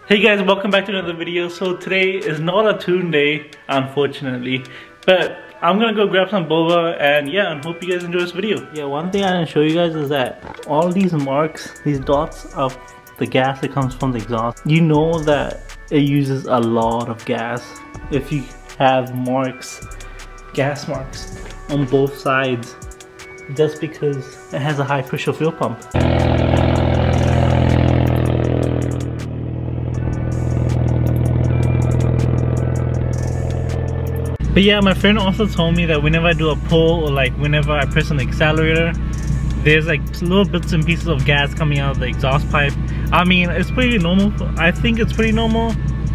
Hey guys, welcome back to another video. So today is not a tune day, unfortunately, but I'm gonna go grab some boba and yeah, and hope you guys enjoy this video. Yeah, one thing I didn't show you guys is that all these marks, these dots of the gas that comes from the exhaust, you know that it uses a lot of gas. If you have marks, gas marks on both sides, just because it has a high pressure fuel pump. But yeah, my friend also told me that whenever I do a pull or like whenever I press on the accelerator, there's like little bits and pieces of gas coming out of the exhaust pipe. I mean, it's pretty normal. I think it's pretty normal.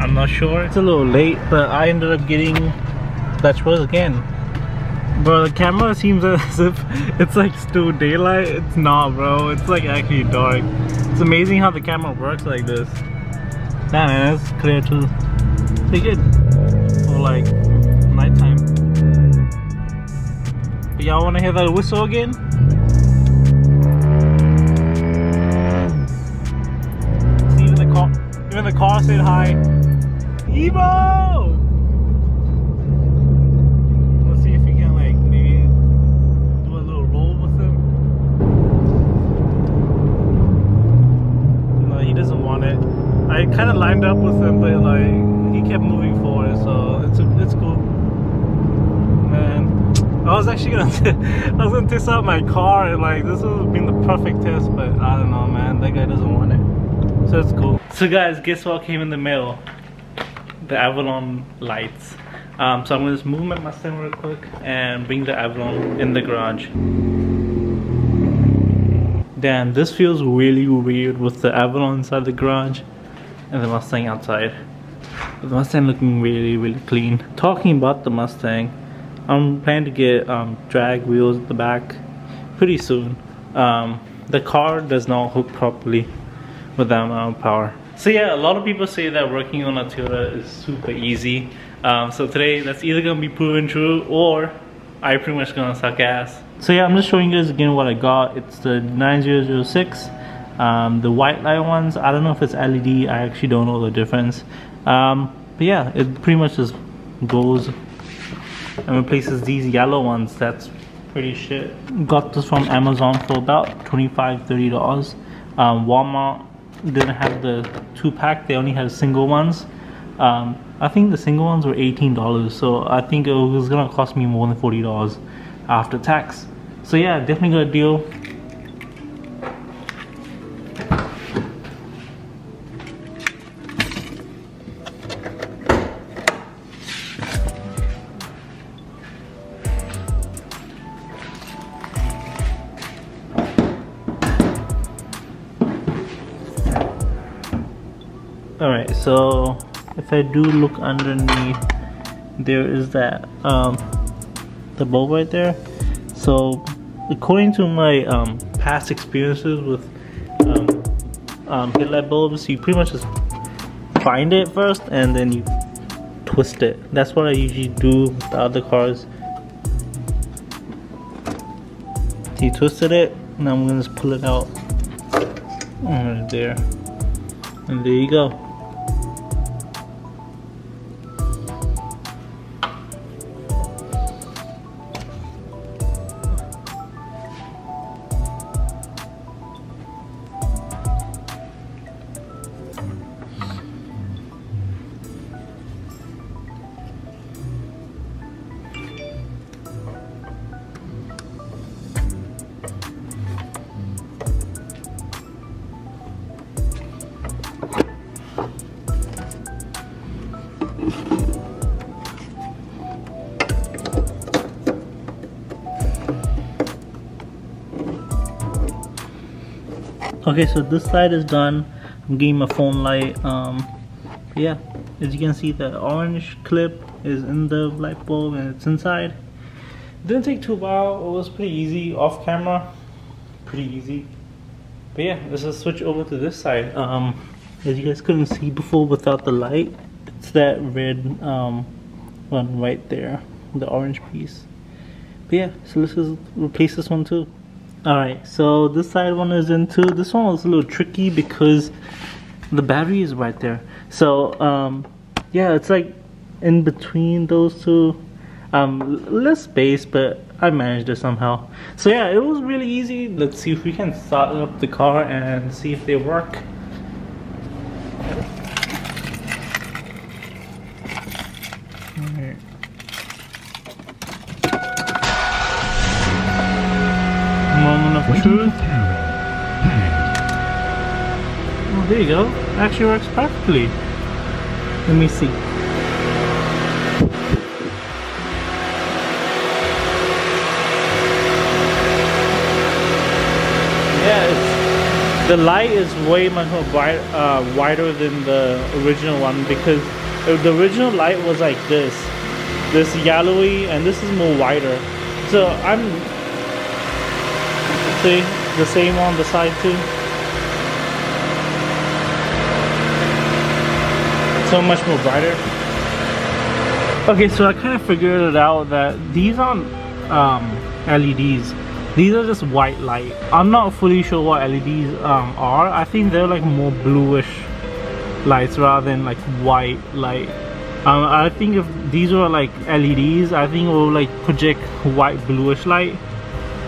I'm not sure. It's a little late, but I ended up getting that choice again. Bro, the camera seems as if it's like still daylight. It's not, bro. It's like actually dark. It's amazing how the camera works like this. Nah, man, it's clear too. Pretty good for like nighttime. But y'all wanna hear that whistle again? See, even the car said hi. Evo! Let's see if we can like maybe do a little roll with him. No, he doesn't want it. I kind of lined up with him, but like he kept moving forward, so it's cool. Man, I was actually gonna test out my car, and like this would have been the perfect test, but I don't know, man. That guy doesn't want it, so it's cool. So guys, guess what came in the mail? The Avalon lights. So I'm gonna just move my Mustang real quick and bring the Avalon in the garage. Damn, this feels really weird with the Avalon inside the garage and the Mustang outside. The Mustang looking really clean. Talking about the Mustang, I'm planning to get drag wheels at the back pretty soon. The car does not hook properly with that amount of power. So yeah, a lot of people say that working on a Toyota is super easy. So today that's either gonna be proven true or I pretty much gonna suck ass. So yeah, I'm just showing you guys again what I got. It's the 9006. The white light ones, I don't know if it's LED, I actually don't know the difference. But yeah, it pretty much just goes and replaces these yellow ones. That's pretty shit. Got this from Amazon for about $25–30. Walmart didn't have the 2-pack, they only had single ones. I think the single ones were $18, so I think it was gonna cost me more than $40 after tax. So yeah, definitely got a deal. Alright, so if I do look underneath, there is that the bulb right there. So according to my past experiences with headlight bulbs, you pretty much just find it first and then you twist it. That's what I usually do with the other cars. So you twisted it, and I'm gonna just pull it out right there, and there you go. Okay, so this side is done. I'm getting my phone light. Yeah, as you can see, the orange clip is in the light bulb and it's inside. Didn't take too long. It was pretty easy off camera. Pretty easy. But yeah, let's just switch over to this side. As you guys couldn't see before without the light, it's that red one right there, the orange piece. But yeah, so let's just replace this one too. Alright, so this side one is in too. This one was a little tricky because the battery is right there. So yeah, it's like in between those two. Less space, but I managed it somehow. So yeah, it was really easy. Let's see if we can start up the car and see if they work. Alright. Moment of truth. Oh, there you go. Actually works perfectly. Let me see. Yeah, the light is way much more wider than the original one, because the original light was like this yellowy, and this is more wider. So see the same on the side too. So much more brighter. Okay, so I kind of figured it out that these aren't LEDs. These are just white light. I'm not fully sure what LEDs are. I think they're like more bluish lights rather than like white light. I think if these were like LEDs, I think it will like project white bluish light.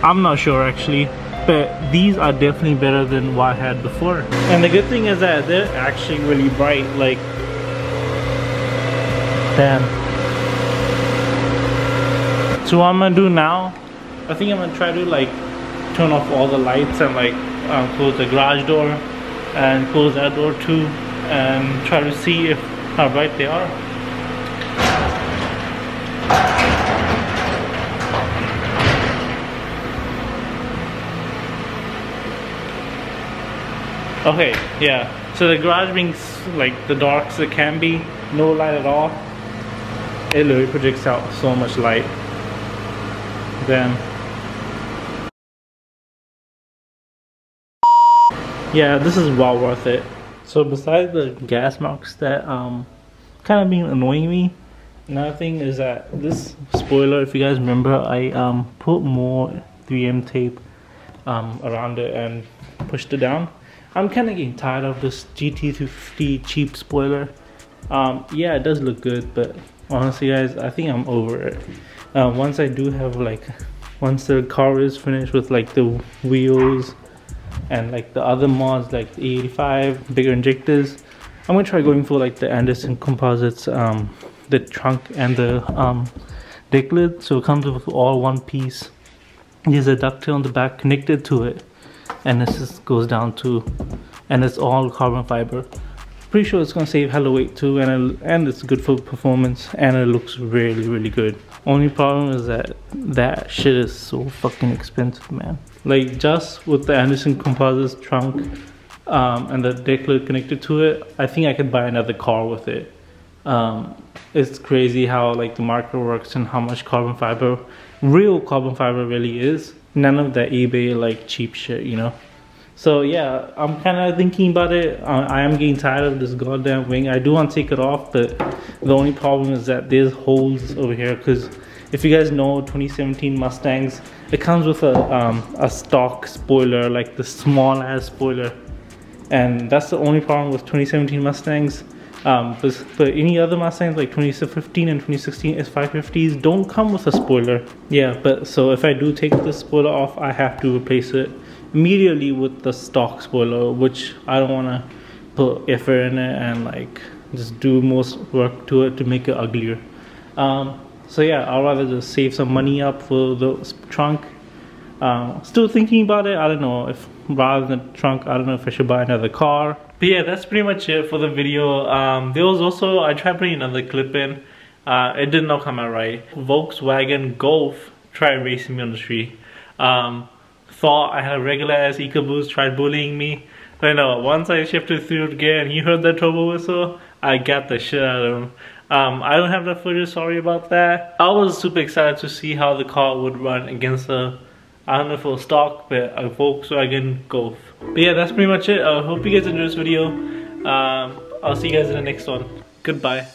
I'm not sure actually, but these are definitely better than what I had before. And the good thing is that they're actually really bright. Like, damn. So what I'm gonna do now, I think I'm gonna try to like turn off all the lights and like close the garage door and close that door too, and try to see if how bright they are. Okay, yeah. So the garage being like the darkest it can be, no light at all. It literally projects out so much light. Then yeah, this is well worth it. So besides the gas marks that kind of been annoying me, another thing is that this spoiler, if you guys remember, I put more 3M tape around it and pushed it down. I'm kind of getting tired of this GT350 cheap spoiler. Yeah, it does look good, but honestly guys, I think I'm over it. Once I do have like, once the car is finished with like the wheels and like the other mods like the E85, bigger injectors, I'm gonna try going for like the Anderson composites, the trunk and the deck lid. So it comes with all one piece. There's a ducktail on the back connected to it, and this just goes down to, and it's all carbon fiber. Pretty sure it's gonna save hella weight too, and it's good for performance, and it looks really good. Only problem is that that shit is so fucking expensive, man. Like just with the Anderson composites trunk and the deck lid connected to it, I think I could buy another car with it. It's crazy how like the market works and how much carbon fiber, real carbon fiber really is. None of that eBay like cheap shit, you know. So yeah, I'm kind of thinking about it. I am getting tired of this goddamn wing. I do want to take it off, but the only problem is that there's holes over here, because if you guys know 2017 Mustangs, it comes with a stock spoiler, like the small ass spoiler, and that's the only problem with 2017 Mustangs. But any other Mustangs like 2015 and 2016 S550s don't come with a spoiler. Yeah, but so if I do take the spoiler off, I have to replace it immediately with the stock spoiler, which I don't want to put effort in it and like just do most work to it to make it uglier. So yeah, I'll rather just save some money up for the trunk. Still thinking about it. I don't know if rather than trunk, I don't know if I should buy another car. But yeah, that's pretty much it for the video. There was also, I tried putting another clip in. It did not come out right. Volkswagen Golf tried racing me on the street. Thought I had a regular ass EcoBoost, tried bullying me. But no, once I shifted third gear and he heard that turbo whistle, I got the shit out of him. I don't have that footage, sorry about that. I was super excited to see how the car would run against a, I don't know if it was stock, but a Volkswagen Golf. But yeah, that's pretty much it. I hope you guys enjoyed this video. I'll see you guys in the next one. Goodbye.